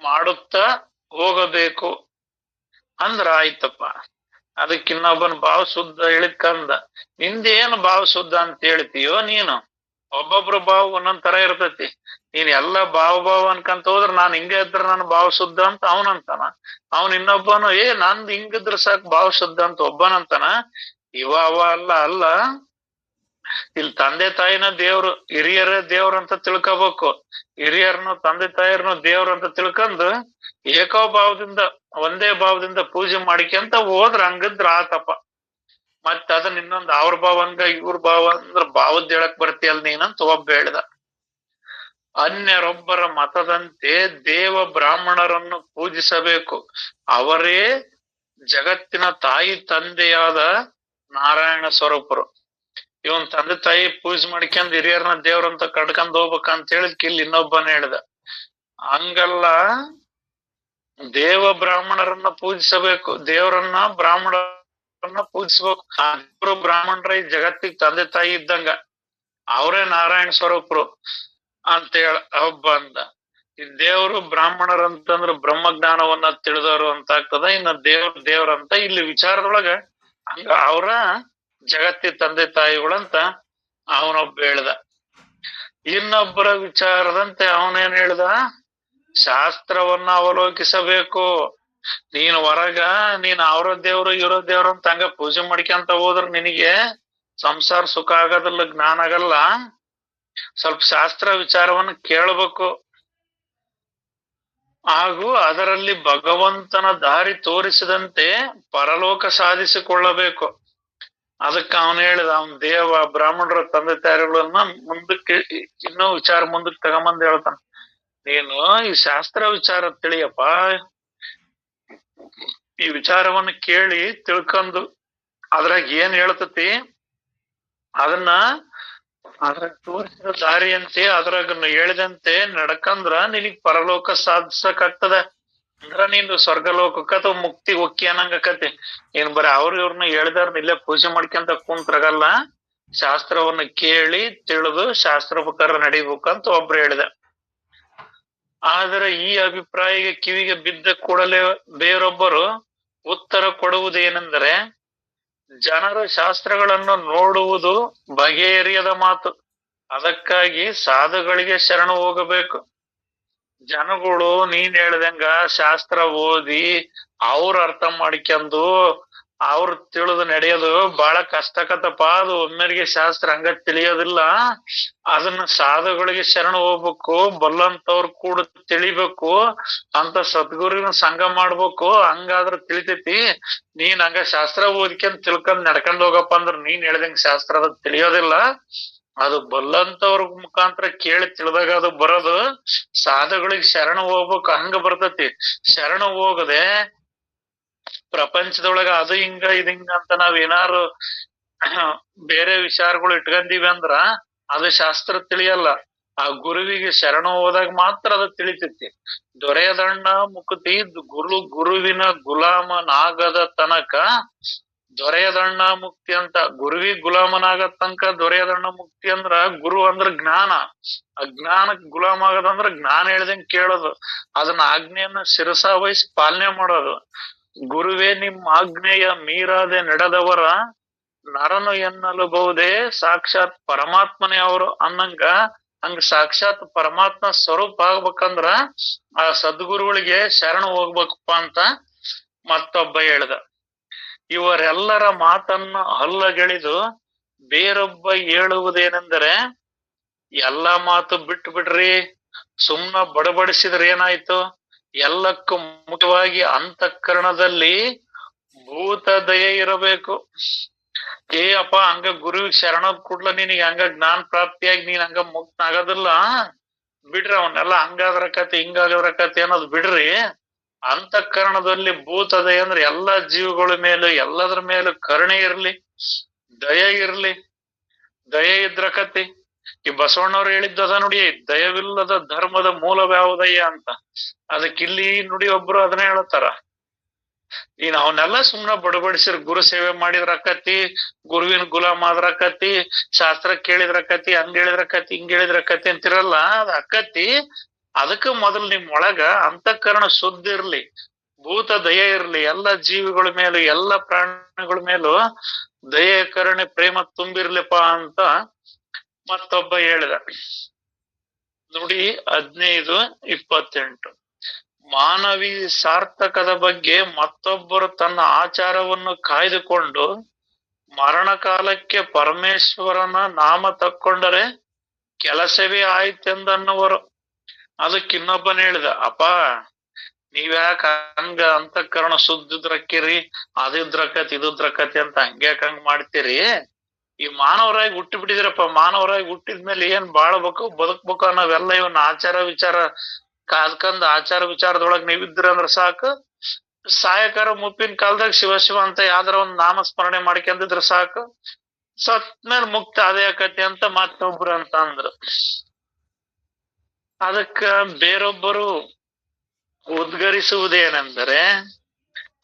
ಮಾಡುತ್ತಾ ಹೋಗಬೇಕು ಅಂದ್ರ ಆಯ್ತಪ್ಪ. ಅದಕ್ಕೆ ಇನ್ನೊಬ್ಬನ ಭಾವ ಶುದ್ಧ ಹೇಳಿಕಂದ, ನಿಂದೇನು ಭಾವ ಶುದ್ಧ ಅಂತ ಹೇಳ್ತೀಯೋ ನೀನು, ಒಬ್ಬೊಬ್ರ ಭಾವ ಒಂದೊಂದ್ ತರ ಇರ್ತೈತಿ, ನೀನ್ ಎಲ್ಲಾ ಭಾವ ಅನ್ಕಂತ ಹೋದ್ರ ನಾನ್ ಹಿಂಗ ಇದ್ರ ನನ್ ಭಾವ ಶುದ್ಧ ಅಂತ ಅವನಂತಾನ, ಅವನ್ ಇನ್ನೊಬ್ಬನು ನಂದ್ ಹಿಂಗಿದ್ರ ಸಾಕ್ ಭಾವ ಶುದ್ಧ ಅಂತ ಒಬ್ಬನಂತಾನ. ಅವ ಅಲ್ಲ, ಇಲ್ಲಿ ತಂದೆ ತಾಯಿನ ದೇವ್ರು, ಹಿರಿಯರ ದೇವ್ರ ಅಂತ ತಿಳ್ಕೊಬೇಕು, ಹಿರಿಯರ್ನು ತಂದೆ ತಾಯಿರ್ನು ದೇವ್ರ ಅಂತ ತಿಳ್ಕೊಂಡು ಏಕೋಭಾವದಿಂದ ಒಂದೇ ಭಾವದಿಂದ ಪೂಜೆ ಮಾಡಿಕೆಂತ ಹೋದ್ರ ಹಂಗಿದ್ರ ಆತಪ್ಪ. ಮತ್ತ ಅದನ್ನ ಇನ್ನೊಂದ್ ಅವ್ರ ಭಾವ ಹಂಗ ಇವ್ರ ಭಾವ ಅಂದ್ರ ಭಾವದ್ ಹೇಳಕ್ ಬರ್ತೀಯಲ್ ನೀನಂತ ಒಬ್ಬ ಹೇಳ್ದ. ಅನ್ಯರೊಬ್ಬರ ಮತದಂತೆ ದೇವ ಬ್ರಾಹ್ಮಣರನ್ನು ಪೂಜಿಸಬೇಕು, ಅವರೇ ಜಗತ್ತಿನ ತಾಯಿ ತಂದೆಯಾದ ನಾರಾಯಣ ಸ್ವರೂಪರು. ಇವನ್ ತಂದೆ ತಾಯಿ ಪೂಜೆ ಮಾಡ್ಕೊಂಡ್ ಹಿರಿಯರನ್ನ ದೇವ್ರಂತ ಕಡ್ಕೊಂಡ್ ಹೋಗ್ಬೇಕಂತ ಹೇಳಿದ್ಕ ಇಲ್ಲಿ ಇನ್ನೊಬ್ಬನ ಹೇಳ್ದ, ಹಂಗಲ್ಲ, ದೇವ ಬ್ರಾಹ್ಮಣರನ್ನ ಪೂಜಿಸಬೇಕು, ದೇವರನ್ನ ಬ್ರಾಹ್ಮಣರನ್ನ ಪೂಜಿಸ್ಬೇಕು, ಇಬ್ರು ಬ್ರಾಹ್ಮಣರ ಈ ಜಗತ್ತಿಗೆ ತಂದೆ ತಾಯಿ ಇದ್ದಂಗ, ಅವರೇ ನಾರಾಯಣ ಸ್ವರೂಪರು ಅಂತ ಒಬ್ಬ ಅಂದ. ಈ ದೇವರು ಬ್ರಾಹ್ಮಣರಂತಂದ್ರ ಬ್ರಹ್ಮಜ್ಞಾನವನ್ನ ತಿಳಿದವರು ಅಂತ ಆಗ್ತದ, ಇನ್ನ ದೇವ್ರಂತ ಇಲ್ಲಿ ವಿಚಾರದೊಳಗ ಹಂಗ ಅವ್ರ ಜಗತ್ತಿ ತಂದೆ ತಾಯಿಗಳಂತ ಅವನೊಬ್ಬ ಹೇಳ್ದ. ಇನ್ನೊಬ್ಬರ ವಿಚಾರದಂತೆ ಅವನೇನ್ ಹೇಳ್ದ, ಶಾಸ್ತ್ರವನ್ನ ಅವಲೋಕಿಸಬೇಕು, ನೀನ್ ಹೊರಗ ನೀನ್ ಅವ್ರ ದೇವ್ರು ಇವ್ರ ದೇವ್ರು ಅಂತ ಹಂಗ ಪೂಜೆ ಮಾಡ್ಕೊಂತ ಹೋದ್ರ ನಿನಗೆ ಸಂಸಾರ ಸುಖ ಆಗೋದಿಲ್ಲ, ಜ್ಞಾನ ಆಗಲ್ಲ. ಸ್ವಲ್ಪ ಶಾಸ್ತ್ರ ವಿಚಾರವನ್ನು ಕೇಳಬೇಕು, ಹಾಗೂ ಅದರಲ್ಲಿ ಭಗವಂತನ ದಾರಿ ತೋರಿಸಿದಂತೆ ಪರಲೋಕ ಸಾಧಿಸಿಕೊಳ್ಳಬೇಕು. ಅದಕ್ಕೆ ಅವನು ಹೇಳಿದ, ಅವನ್ ದೇವ ಬ್ರಾಹ್ಮಣರ ತಂದೆ ತಾಯಿಗಳನ್ನ ಮುಂದಕ್ಕೆ ಇನ್ನೂ ವಿಚಾರ ಮುಂದಕ್ಕೆ ತಗೊಂಬಂದ್ ಹೇಳ್ತಾನ, ನೀನು ಈ ಶಾಸ್ತ್ರ ವಿಚಾರ ತಿಳಿಯಪ್ಪ, ಈ ವಿಚಾರವನ್ನು ಕೇಳಿ ತಿಳ್ಕೊಂಡು ಅದ್ರಾಗ ಏನ್ ಹೇಳ್ತತಿ ಅದನ್ನ ಅದ್ರಾಗ ತೋರಿಸಿದ ದಾರಿಯಂತೆ ಅದ್ರಾಗ ಹೇಳಿದಂತೆ ನಡ್ಕಂದ್ರ ನಿನಗ್ ಪರಲೋಕ ಸಾಧಿಸಕ್ ಆಗ್ತದ. ಅಂದ್ರ ನೀನು ಸ್ವರ್ಗಲೋಕಕ್ಕ ಅಥವಾ ಮುಕ್ತಿ ಒಕ್ಕಿ ಅನ್ನಂಗಕತಿ. ಏನ್ ಬರೀ ಇವ್ರನ್ನ ಹೇಳಿದಾರ ಇಲ್ಲೇ ಪೂಜೆ ಮಾಡ್ಕೊಂತ ಕುಂತ್ರಗಲ್ಲ, ಶಾಸ್ತ್ರವನ್ನ ಕೇಳಿ ತಿಳಿದು ಶಾಸ್ತ್ರ ಪ್ರಕಾರ ನಡಿಬೇಕಂತ ಒಬ್ರು ಹೇಳಿದ. ಆದ್ರೆ ಈ ಅಭಿಪ್ರಾಯಕ್ಕೆ ಕಿವಿಗೆ ಬಿದ್ದ ಕೂಡಲೇ ಬೇರೊಬ್ಬರು ಉತ್ತರ ಕೊಡುವುದೇನೆಂದರೆ, ಜನರು ಶಾಸ್ತ್ರಗಳನ್ನು ನೋಡುವುದು ಬಗೆಹರಿಯದ ಮಾತು, ಅದಕ್ಕಾಗಿ ಸಾಧುಗಳಿಗೆ ಶರಣು ಹೋಗಬೇಕು. ಜನಗಳು ನೀನ್ ಹೇಳ್ದಂಗ ಶಾಸ್ತ್ರ ಓದಿ ಅವ್ರ ಅರ್ಥ ಮಾಡ್ಕೊಂಡು ಅವ್ರ ತಿಳಿದು ನಡೆಯೋದು ಬಹಳ ಕಷ್ಟಕತ್ತಪ್ಪ. ಅದು ಒಮ್ಮೆರಿಗೆ ಶಾಸ್ತ್ರ ಹಂಗ ತಿಳಿಯೋದಿಲ್ಲ. ಅದನ್ನ ಸಾಧುಗಳಿಗೆ ಶರಣು ಹೋಗ್ಬೇಕು, ಬಲ್ಲಂತವ್ರು ಕೂಡ ತಿಳಿಬೇಕು, ಅಂತ ಸದ್ಗುರುವಿನ ಸಂಘ ಮಾಡ್ಬೇಕು, ಹಂಗಾದ್ರ ತಿಳಿತೈತಿ. ನೀನ್ ಹಂಗ ಶಾಸ್ತ್ರ ಓದ್ಕೊಂಡ್ ತಿಳ್ಕೊಂಡ್ ನಡ್ಕೊಂಡ್ ಹೋಗಪ್ಪ ಅಂದ್ರ ನೀನ್ ಹೇಳ್ದಂಗ ಶಾಸ್ತ್ರದ ತಿಳಿಯೋದಿಲ್ಲ. ಅದು ಬಲ್ಲಂತವ್ರ ಮುಖಾಂತರ ಕೇಳಿ ತಿಳಿದಾಗ ಅದು ಬರೋದು. ಸಾಧುಗಳಿಗೆ ಶರಣ ಹೋಗ್ಬೇಕು ಹಂಗ ಬರ್ತತಿ. ಶರಣ ಹೋಗದೆ ಪ್ರಪಂಚದೊಳಗ ಅದು ಹಿಂಗ ಇದ್ ಹಿಂಗ ಅಂತ ನಾವ್ ಏನಾರು ಬೇರೆ ವಿಚಾರಗಳು ಇಟ್ಕೊಂಡಿವಿ ಅಂದ್ರ ಅದು ಶಾಸ್ತ್ರ ತಿಳಿಯಲ್ಲ. ಆ ಗುರುವಿಗೆ ಶರಣ ಹೋದಾಗ ಮಾತ್ರ ಅದು ತಿಳಿತೈತಿ. ದೊರೆಯದಣ್ಣ ಮುಕ್ತಿ ಗುರುವಿನ ಗುಲಾಮನಾಗದ ತನಕ ದೊರೆಯದಣ್ಣ ಮುಕ್ತಿ ಅಂತ. ಗುರುವಿಗೆ ಗುಲಾಮನಾಗ ತನಕ ದೊರೆಯದಣ್ಣ ಮುಕ್ತಿ ಅಂದ್ರ ಗುರು ಅಂದ್ರ ಜ್ಞಾನ. ಅಜ್ಞಾನಕ್ ಗುಲಾಮ ಆಗದಂದ್ರ ಜ್ಞಾನ ಹೇಳ್ದಂಗ್ ಕೇಳೋದು, ಅದನ್ನ ಆಜ್ಞೆಯನ್ನ ಶಿರಸ ವಹಿಸಿ ಪಾಲನೆ ಮಾಡೋದು. ಗುರುವೇ ನಿಮ್ಮ ಆಜ್ಞೆಯ ಮೀರಾದೆ ನಡೆದವರ ನರನು ಎನ್ನಲು ಬಹುದೇ ಸಾಕ್ಷಾತ್ ಪರಮಾತ್ಮನೇ ಅವರು ಅನ್ನಂಗ. ಹಂಗ ಸಾಕ್ಷಾತ್ ಪರಮಾತ್ಮ ಸ್ವರೂಪ ಆಗ್ಬೇಕಂದ್ರ ಆ ಸದ್ಗುರುಗಳಿಗೆ ಶರಣ ಹೋಗ್ಬೇಕಪ್ಪ ಅಂತ ಮತ್ತೊಬ್ಬ ಹೇಳ್ದ. ಇವರೆಲ್ಲರ ಮಾತನ್ನು ಅಲ್ಲಗೆಳಿದು ಬೇರೊಬ್ಬ ಹೇಳುವುದೇನೆಂದರೆ, ಎಲ್ಲಾ ಮಾತು ಬಿಟ್ಟು ಬಿಡ್ರಿ, ಸುಮ್ನ ಬಡಬಡಿಸಿದ್ರೆ ಏನಾಯ್ತು? ಎಲ್ಲಕ್ಕೂ ಮುಖ್ಯವಾಗಿ ಅಂತಃಕರಣದಲ್ಲಿ ಭೂತ ದಯೆ ಇರಬೇಕು. ಏ ಅಪ್ಪ, ಹಂಗ ಗುರುವಿಗೆ ಶರಣದ್ ಕೂಡ್ಲ ನಿನಗೆ ಹಂಗ ಜ್ಞಾನ ಪ್ರಾಪ್ತಿಯಾಗಿ ನೀನ್ ಹಂಗ ಮುಕ್ತ ಆಗೋದಿಲ್ಲ. ಬಿಡ್ರಿ ಅವನ್ನೆಲ್ಲ, ಹಂಗಾದ್ರ ಕತೆ ಹಿಂಗಾಗದ್ರ ಕತೆ ಅನ್ನೋದು ಬಿಡ್ರಿ. ಅಂತಃಕರಣದಲ್ಲಿ ಭೂತ ದಯೆ ಅಂದ್ರೆ ಎಲ್ಲಾ ಜೀವಗಳ ಮೇಲೂ ಎಲ್ಲದ್ರ ಮೇಲೂ ಕರುಣೆ ಇರ್ಲಿ, ದಯೆ ಇರ್ಲಿ. ದಯೆ ಇದ್ರ ಕತಿ ಈ ಬಸವಣ್ಣವ್ರು ಹೇಳಿದ್ದದ ನೋಡಿ, ದಯವಿಲ್ಲದ ಧರ್ಮದ ಮೂಲವ್ಯಾವುದಯ್ಯ ಅಂತ. ಅದಕ್ಕಿಲ್ಲಿ ನುಡಿ ಒಬ್ರು ಅದನ್ನ ಹೇಳ್ತಾರ. ಈಗ ಅವನ್ನೆಲ್ಲ ಸುಮ್ನ ಬಡಬಡಿಸಿರ್ ಗುರು ಸೇವೆ ಮಾಡಿದ್ರ ಕತಿ, ಗುರುವಿನ ಗುಲಾಮ್ ಆದ್ರ ಕತಿ, ಶಾಸ್ತ್ರ ಕೇಳಿದ್ರ ಕತಿ, ಹಂಗ ಹೇಳಿದ್ರ ಕತಿ ಹಿಂಗ ಹೇಳಿದ್ರ ಕತಿ ಅಂತಿರಲ್ಲ, ಅದ್ ಅಕ್ಕತಿ. ಅದಕ್ಕ ಮೊದಲು ನಿಮ್ ಒಳಗ ಅಂತಃಕರಣ ಶುದ್ಧ ಇರ್ಲಿ, ಭೂತ ದಯೆ ಇರ್ಲಿ, ಎಲ್ಲ ಜೀವಿಗಳ ಮೇಲೂ ಎಲ್ಲ ಪ್ರಾಣಿಗಳ ಮೇಲೂ ದಯೆ ಕರುಣೆ ಪ್ರೇಮ ತುಂಬಿರ್ಲಿಪ್ಪ ಅಂತ ಮತ್ತೊಬ್ಬ ಹೇಳಿದ. ನೋಡಿ 15:28. ಮಾನವಿ ಸಾರ್ಥಕದ ಬಗ್ಗೆ ಮತ್ತೊಬ್ಬರು ತನ್ನ ಆಚಾರವನ್ನು ಕಾಯ್ದುಕೊಂಡು ಮರಣ ಕಾಲಕ್ಕೆ ಪರಮೇಶ್ವರನ ನಾಮ ತಕ್ಕೊಂಡರೆ ಕೆಲಸವೇ ಆಯ್ತೆಂದನ್ನುವರು. ಅದಕ್ಕೆ ಇನ್ನೊಬ್ಬನ ಹೇಳಿದ, ಅಪ್ಪ ನೀವ್ಯಾಕ ಹಂಗ ಅಂತಃಕರಣ ಶುದ್ಧಿದ್ರಕ್ಕಿರಿ, ಅದಿದ್ರಕತಿ ಇದುದ್ರಕತಿ ಅಂತ ಹಂಗ್ಯಾಕ ಹಂಗ ಮಾಡ್ತೀರಿ? ಈ ಮಾನವರಾಗಿ ಹುಟ್ಟಿ ಬಿಟ್ಟಿದಿರಪ್ಪ, ಮಾನವರಾಗಿ ಹುಟ್ಟಿದ್ಮೇಲೆ ಏನ್ ಬಾಳ್ಬೇಕು ಬದುಕ್ಬೇಕು ನಾವೆಲ್ಲ ಇವನ್ ಆಚಾರ ವಿಚಾರ ಕಾದ್ಕಂದ್ ಆಚಾರ ವಿಚಾರದೊಳಗ್ ನೀವಿದ್ರ ಅಂದ್ರ ಸಾಕು. ಸಾಯಕಾರ ಮುಪ್ಪಿನ ಕಾಲದಾಗ ಶಿವ ಶಿವ ಅಂತ ಯಾವ್ದಾರ ಒಂದ್ ನಾಮಸ್ಮರಣೆ ಮಾಡ್ಕೊಂಡಿದ್ರ ಸಾಕು, ಸತ್ಮೇಲೆ ಮುಕ್ತ ಅದೇ ಆಕತಿ ಅಂತ ಮತ್ತೊಬ್ರು ಅಂತ ಅಂದ್ರು. ಅದಕ್ಕ ಬೇರೊಬ್ಬರು ಉದ್ಗರಿಸುವುದೇನೆಂದರೆ,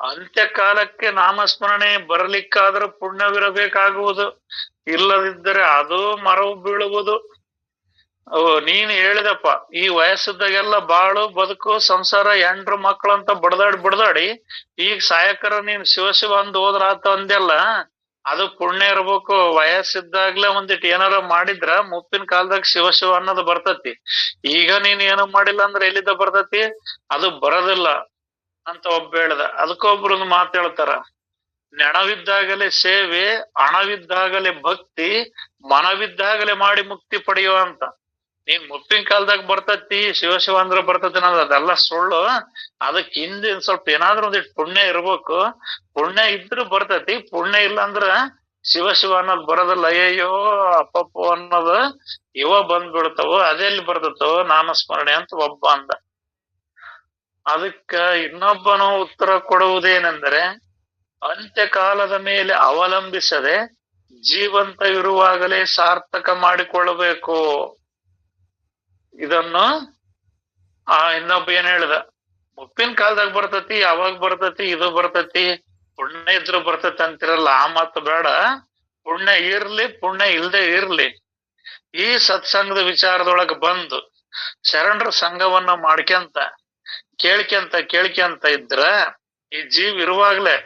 ಅಂತ್ಯಕಾಲಕ್ಕೆ ನಾಮಸ್ಮರಣೆ ಬರಲಿಕ್ಕಾದ್ರೂ ಪುಣ್ಯವಿರಬೇಕಾಗುವುದು, ಇಲ್ಲದಿದ್ದರೆ ಅದು ಮರವು ಬೀಳುವುದು. ನೀನ್ ಹೇಳಿದಪ್ಪ, ಈ ವಯಸ್ಸದಾಗೆಲ್ಲ ಬಾಳು ಬದುಕು ಸಂಸಾರ ಎಂಡ್ರು ಮಕ್ಳು ಅಂತ ಬಡದಾಡಿ ಈಗ ಸಾಯಕರ ನೀನ್ ಶಿವ ಶಿವ ಅಂದ್ ಹೋದ್ರಾತ ಅಂದೆಲ್ಲ, ಅದು ಪುಣ್ಯ ಇರ್ಬೇಕು. ವಯಸ್ಸಿದ್ದಾಗ್ಲೇ ಒಂದಿಟ್ಟು ಏನಾರ ಮಾಡಿದ್ರ ಮುಪ್ಪಿನ ಕಾಲದಾಗ ಶಿವ ಶಿವ ಅನ್ನೋದು ಬರ್ತತಿ. ಈಗ ನೀನ್ ಏನು ಮಾಡಿಲ್ಲ ಅಂದ್ರೆ ಎಲ್ಲಿದ್ದ ಬರ್ತತಿ? ಅದು ಬರೋದಿಲ್ಲ ಅಂತ ಒಬ್ಬ ಹೇಳ್ದ. ಅದಕ್ಕೊಬ್ರು ಮಾತು ಹೇಳ್ತಾರ, ನೆಣವಿದ್ದಾಗಲೇ ಸೇವೆ, ಹಣವಿದ್ದಾಗಲೇ ಭಕ್ತಿ, ಮನವಿದ್ದಾಗಲೇ ಮಾಡಿ ಮುಕ್ತಿ ಪಡೆಯುವ ಅಂತ. ನೀನ್ ಮುಪ್ಪಿನ ಕಾಲದಾಗ ಬರ್ತತಿ ಶಿವ ಶಿವ ಅಂದ್ರ ಬರ್ತತಿ ಅನ್ನೋದು ಅದೆಲ್ಲ ಸುಳ್ಳು. ಅದಕ್ ಹಿಂದೆ ಸ್ವಲ್ಪ ಏನಾದ್ರೂ ಒಂದಿಟ್ಟು ಪುಣ್ಯ ಇರ್ಬೇಕು. ಪುಣ್ಯ ಇದ್ರು ಬರ್ತತಿ, ಪುಣ್ಯ ಇಲ್ಲ ಅಂದ್ರ ಶಿವ ಶಿವ ಅನ್ನೋದು ಬರೋದಿಲ್ಲ. ಅಯ್ಯಯ್ಯೋ ಅಪ್ಪಪ್ಪು ಅನ್ನೋದು ಇವ ಬಂದ್ಬಿಡ್ತಾವ, ಅದೆಲ್ಲಿ ಬರ್ತತೋ ನಾಮಸ್ಮರಣೆ ಅಂತ ಒಬ್ಬ ಅಂದ. ಅದಕ್ಕ ಇನ್ನೊಬ್ಬನು ಉತ್ತರ ಕೊಡುವುದೇನೆಂದರೆ, ಅಂತ್ಯಕಾಲದ ಮೇಲೆ ಅವಲಂಬಿಸದೆ ಜೀವಂತ ಇರುವಾಗಲೇ ಸಾರ್ಥಕ ಮಾಡಿಕೊಳ್ಳಬೇಕು. ಇದನ್ನು ಇನ್ನೊಬ್ಬ ಏನ್ ಹೇಳ್ದ, ಮುಪ್ಪಿನ ಕಾಲದಾಗ ಬರ್ತತಿ, ಯಾವಾಗ ಬರ್ತತಿ, ಇದು ಬರ್ತತಿ, ಪುಣ್ಯ ಇದ್ರು ಬರ್ತತಿ ಅಂತಿರಲ್ಲ, ಆ ಮಾತು ಬೇಡ. ಪುಣ್ಯ ಇರ್ಲಿ ಪುಣ್ಯ ಇಲ್ದೆ ಇರ್ಲಿ, ಈ ಸತ್ಸಂಗದ ವಿಚಾರದೊಳಗ ಬಂದು ಶರಣರ ಸಂಘವನ್ನ ಮಾಡ್ಕೊಂತ ಕೇಳ್ಕೊಂತ ಇದ್ರ ಈ ಜೀವ್ ಇರುವಾಗ್ಲೇ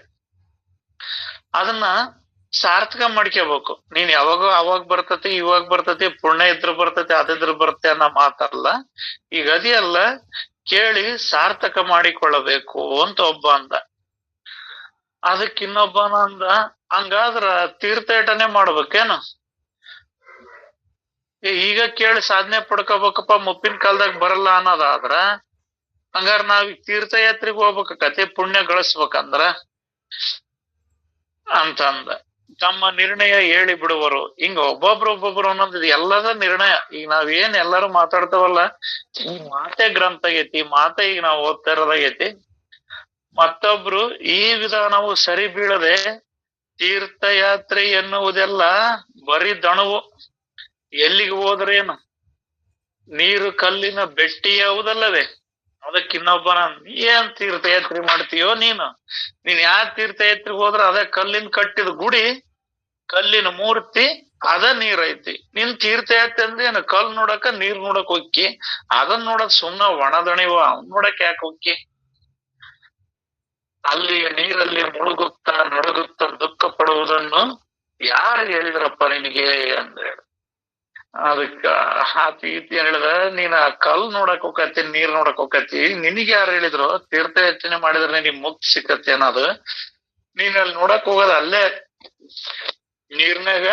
ಅದನ್ನ ಸಾರ್ಥಕ ಮಾಡ್ಕೋಬೇಕು. ನೀನ್ ಯಾವಾಗೋ ಅವಾಗ ಬರ್ತತಿ ಇವಾಗ ಬರ್ತತಿ, ಪುಣ್ಯ ಇದ್ರ ಬರ್ತತಿ ಅದಿದ್ರ ಬರ್ತತಿ ಅನ್ನೋ ಮಾತಲ್ಲ. ಈಗ ಅದಿಯಲ್ಲ, ಕೇಳಿ ಸಾರ್ಥಕ ಮಾಡಿಕೊಳ್ಳಬೇಕು ಅಂತ ಒಬ್ಬ ಅಂದ. ಅದಕ್ ಇನ್ನೊಬ್ಬನ ಅಂದ, ಹಂಗಾದ್ರ ತೀರ್ಥೇಟನೆ ಮಾಡ್ಬೇಕೇನು? ಈಗ ಕೇಳಿ ಸಾಧನೆ ಪಡ್ಕೋಬೇಕಪ್ಪ, ಮುಪ್ಪಿನ ಕಾಲದಾಗ ಬರಲ್ಲ ಅನ್ನೋದಾದ್ರ ಹಂಗಾರ ನಾವ್ ತೀರ್ಥಯಾತ್ರೆಗೆ ಹೋಗ್ಬೇಕತಿ ಪುಣ್ಯ ಗಳಿಸ್ಬೇಕಂದ್ರ ಅಂತಂದ. ತಮ್ಮ ನಿರ್ಣಯ ಹೇಳಿ ಬಿಡುವರು. ಹಿಂಗ ಒಬ್ಬೊಬ್ರು ಅನ್ನೋದು ಎಲ್ಲದ ನಿರ್ಣಯ. ಈಗ ನಾವೇನ್ ಎಲ್ಲಾರು ಮಾತಾಡ್ತಾವಲ್ಲ, ಈ ಮಾತೆ ಗ್ರಂಥ ಆಗೈತಿ, ಮಾತೆ ಈಗ ನಾವು ಓದ್ತಾ ಇರೋದಾಗೈತಿ. ಮತ್ತೊಬ್ರು ಈ ವಿಧಾನವು ಸರಿ ಬೀಳದೆ ತೀರ್ಥಯಾತ್ರೆ ಎನ್ನುವುದೆಲ್ಲ ಬರೀ ದಣವು. ಎಲ್ಲಿಗೆ ಹೋದ್ರೇನು ನೀರು ಕಲ್ಲಿನ ಬೆಟ್ಟಿಯಾವುದಲ್ಲವೇ? ಅದಕ್ಕೆ ಇನ್ನೊಬ್ಬನ, ಏನ್ ತೀರ್ಥಯಾತ್ರೆ ಮಾಡ್ತೀಯೋ ನೀನು ಯಾವ ತೀರ್ಥಯಾತ್ರೆಗೆ ಹೋದ್ರ ಅದೇ ಕಲ್ಲಿನ ಕಟ್ಟಿದ ಗುಡಿ, ಕಲ್ಲಿನ ಮೂರ್ತಿ, ಅದ ನೀರ್ ಐತಿ. ನಿನ್ ತೀರ್ಥಯಾತ್ರೆ ಅಂದ್ರೆ ಏನು? ಕಲ್ ನೋಡಕ ನೀರ್ ನೋಡಕ್ ಹೋಕ್ಕಿ, ಅದನ್ ನೋಡಕ್ ಸುಮ್ನ ಒಣದಣಿವ ಅವ್ನ್ ನೋಡಕ್ ಯಾಕೆ ಹೋಕ್ಕಿ? ಅಲ್ಲಿ ನೀರಲ್ಲಿ ಮುಳುಗುತ್ತಾ ನಡುಗುತ್ತಾ ದುಃಖ ಪಡುವುದನ್ನು ಯಾರು ಹೇಳಿದ್ರಪ್ಪ ನಿನಗೆ ಅಂದ್ರೆ, ಅದಕ್ಕ ಆತ ಹೇಳಿದ, ನೀನ್ ಆ ಕಲ್ ನೋಡಕ್ ಹೋಗತಿ, ನೀರ್ ನೋಡಕ್ ಹೋಗತಿ, ನಿನಗ್ ಯಾರು ಹೇಳಿದ್ರು ತೀರ್ಥಯಾತ್ರೆ ಮಾಡಿದ್ರೆ ನಿನ್ ಮುಕ್ತಿ ಸಿಕ್ಕತಿ ಅನ್ನೋದು? ನೀನ್ ಅಲ್ಲಿ ನೋಡಕ್ ಹೋಗೋದ ಅಲ್ಲೇ ನೀರ್ನಾಗ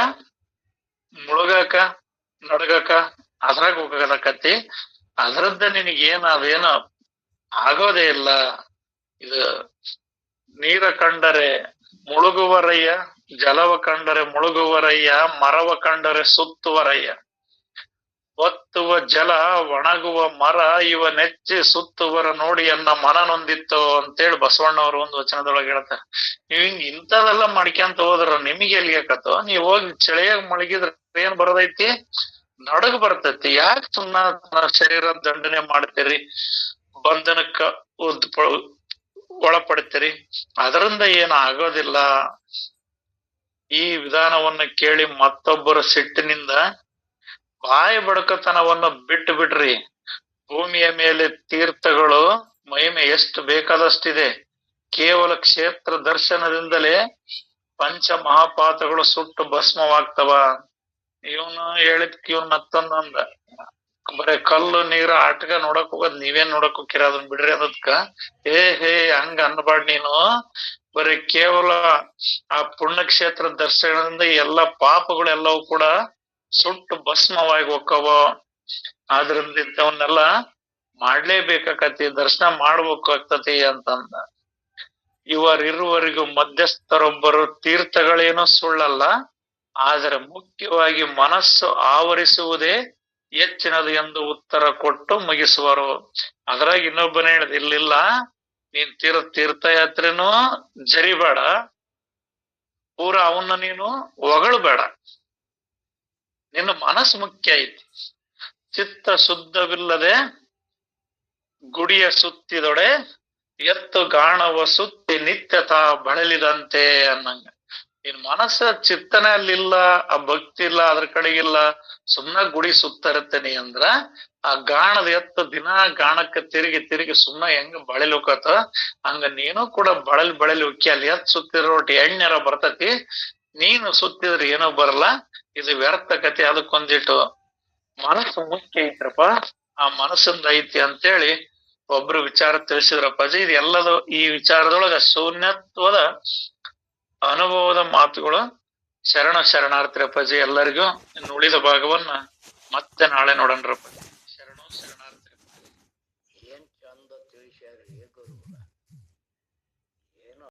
ಮುಳುಗಾಕ ನಡ್ಗಾಕ, ಅದ್ರಾಗ ಹೋಗದಕತಿ. ಅದ್ರದ್ದ ನಿನಗೇನ ಅದೇನು ಆಗೋದೇ ಇಲ್ಲ. ಇದು ನೀರ ಕಂಡರೆ ಮುಳುಗುವರಯ್ಯ, ಜಲವ ಕಂಡರೆ ಮುಳುಗುವರಯ್ಯ, ಮರವ ಕಂಡರೆ ಸುತ್ತುವರಯ್ಯ. ಒತ್ತುವ ಜಲ ಒಣಗುವ ಮರ ಇವ ನೆಚ್ಚಿ ಸುತ್ತುವರ ನೋಡಿ ಅನ್ನ ಮನ ನೊಂದಿತ್ತು ಅಂತೇಳಿ ಬಸವಣ್ಣವ್ರು ಒಂದು ವಚನದೊಳಗೆ ಹೇಳ್ತಾರೆ. ನೀವ್ ಹಿಂಗ್ ಇಂಥದೆಲ್ಲ ಮಾಡ್ಕ್ಯಾಂತ ಹೋದ್ರ ನಿಮಗೆ ಎಲ್ಲಿ ಆಕತ್ತೋ? ನೀವ್ ಹೋಗಿ ಚಳಿಯಾಗ ಮಳಗಿದ್ರ ಏನ್ ಬರದೈತಿ? ನಡಗ್ ಬರ್ತೈತಿ. ಯಾಕೆ ಸುಮ್ನ ಶರೀರ ದಂಡನೆ ಮಾಡ್ತೀರಿ, ಬಂಧನಕ್ಕ ಒಳಪಡ್ತೀರಿ? ಅದರಿಂದ ಏನು ಆಗೋದಿಲ್ಲ. ಈ ವಿಧಾನವನ್ನ ಕೇಳಿ ಮತ್ತೊಬ್ಬರ ಸಿಟ್ಟಿನಿಂದ ಬಾಯಿ ಬಡಕತನವನ್ನು ಬಿಟ್ಟು ಬಿಡ್ರಿ. ಭೂಮಿಯ ಮೇಲೆ ತೀರ್ಥಗಳು ಮಹಿಮೆ ಎಷ್ಟು ಬೇಕಾದಷ್ಟಿದೆ. ಕೇವಲ ಕ್ಷೇತ್ರ ದರ್ಶನದಿಂದಲೇ ಪಂಚ ಮಹಾಪಾತಗಳು ಸುಟ್ಟು ಭಸ್ಮವಾಗ್ತವ. ಇವನು ಹೇಳಿದ್ಕ ಇವನ್ ಮತ್ತೊಂದಂದ, ಬರೇ ಕಲ್ಲು ನೀರು ಆಟಗ ನೋಡಕ್ ಹೋಗೋದ್ ನೀವೇನ್ ನೋಡಕ್ ಹೋಗಿರ, ಅದನ್ ಬಿಡ್ರಿ ಅದಕ್ಕ. ಹೇ ಹಂಗ ಅನ್ಬಾರ್ಡ್ ನೀನು. ಬರೀ ಕೇವಲ ಆ ಪುಣ್ಯಕ್ಷೇತ್ರ ದರ್ಶನದಿಂದ ಎಲ್ಲ ಪಾಪಗಳೆಲ್ಲವೂ ಕೂಡ ಸುಟ್ಟು ಭಸ್ಮವಾಗಿ ಹೋಕ್ಕವ. ಆದ್ರಿಂದ ಇಂಥವನ್ನೆಲ್ಲ ಮಾಡ್ಲೇಬೇಕಾಕತಿ, ದರ್ಶನ ಮಾಡ್ಬೇಕಾಗ್ತತಿ ಅಂತಂದ. ಇವರಿರುವರಿಗೂ ಮಧ್ಯಸ್ಥರೊಬ್ಬರು ತೀರ್ಥಗಳೇನೋ ಸುಳ್ಳಲ್ಲ, ಆದರೆ ಮುಖ್ಯವಾಗಿ ಮನಸ್ಸು ಆವರಿಸುವುದೇ ಹೆಚ್ಚಿನದು ಎಂದು ಉತ್ತರ ಕೊಟ್ಟು ಮುಗಿಸುವರು. ಅದ್ರಾಗ ಇನ್ನೊಬ್ಬನೇ ಹೇಳಿದ, ಇಲ್ಲಿಲ್ಲ, ನೀನ್ ತೀರ್ಥಯಾತ್ರೆನೂ ಜರಿಬೇಡ, ಪೂರ ಅವನ್ನ ನೀನು ಹೊಗಳಬೇಡ. ನಿನ್ನ ಮನಸ್ಸು ಮುಖ್ಯ ಐತಿ. ಚಿತ್ತ ಶುದ್ಧವಿಲ್ಲದೆ ಗುಡಿಯ ಸುತ್ತಿದೊಡೆ ಎತ್ತು ಗಾಣವ ಸುತ್ತಿ ನಿತ್ಯತಾ ಬಳಲಿದಂತೆ ಅನ್ನಂಗ. ನಿನ್ ಮನಸ್ಸ ಚಿತ್ತನೆ ಅಲ್ಲಿಲ್ಲ, ಆ ಭಕ್ತಿ ಇಲ್ಲ, ಅದ್ರ ಕಡೆಗಿಲ್ಲ, ಸುಮ್ನ ಗುಡಿ ಸುತ್ತ ಇರ್ತೇನಿ ಅಂದ್ರ ಆ ಗಾಣದ ಎತ್ತು ದಿನಾ ಗಾಣಕ್ಕ ತಿರುಗಿ ತಿರುಗಿ ಸುಮ್ನ ಹೆಂಗ ಬಳಲಿ ಹೋಗತ್ತ ಹಂಗ ನೀನು ಕೂಡ ಬಳಲಿ ಹೋಗಿ ಅಲ್ಲಿ ಎತ್ ಸುತ್ತಿರೋಟಿ ಎಣ್ಣೆರ ಬರ್ತತಿ. ನೀನು ಸುತ್ತಿದ್ರೆ ಏನೋ ಬರಲ್ಲ, ಇದು ವ್ಯರ್ಥ ಕತೆ. ಅದಕ್ಕೊಂದಿಟ್ಟು ಮನಸ್ಸು ಮುಖ್ಯ ಐತ್ರಪ್ಪ, ಆ ಮನಸ್ಸಿಂದ ಐತಿ ಅಂತೇಳಿ ಒಬ್ರು ವಿಚಾರ ತಿಳಿಸಿದ್ರಪ್ಪಾಜಿ. ಇದು ಎಲ್ಲದು ಈ ವಿಚಾರದೊಳಗ ಶೂನ್ಯತ್ವದ ಅನುಭವದ ಮಾತುಗಳು. ಶರಣಾರ್ಥಿ ಅಪ್ಪಾಜಿ ಎಲ್ಲರಿಗೂ. ಇನ್ನು ಉಳಿದ ಭಾಗವನ್ನ ಮತ್ತೆ ನಾಳೆ ನೋಡೋಣ್ರಪ್ಪ.